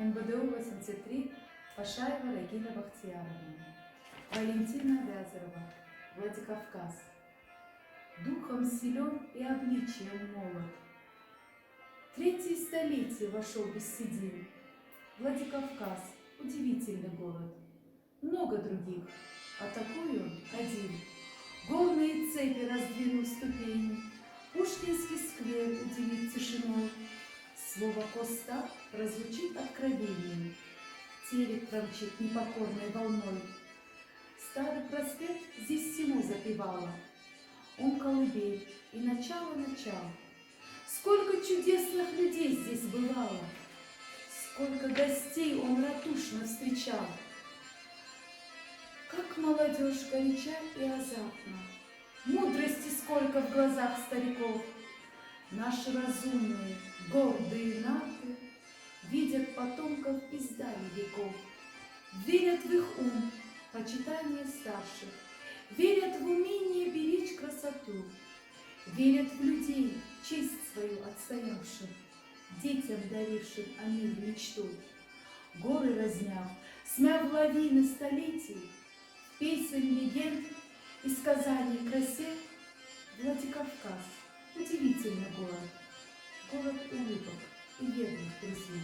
МВДУ 83, Пашаева Регина Бахтияровна, Валентина Вязарова, Владикавказ. Духом силен и обличием молод. Третье столетие вошел без седин. Владикавказ — удивительный город. Много других, а такой он один. Горные цепи раздвинув ступени, Пушкинский сквер удивит тишиной. Слово «Коста» прозвучит откровением, Терек промчит непокорной волной. Старый проспект здесь всему запевало, он колыбель и начало. Сколько чудесных людей здесь бывало, сколько гостей он радушно встречал. Как молодежь горяча и азартна, мудрости сколько в глазах стариков. Наши разумные, гордые наты видят потомков издали веков, верят в их ум, почитание старших, верят в умение беречь красоту, верят в людей, честь свою отстоявших, детям дарившим о мире мечту. Горы разняв, смяв лавины столетий, песен, легенд и сказаний красе, Владикавказ — удивительный город, город улыбок и верных друзей.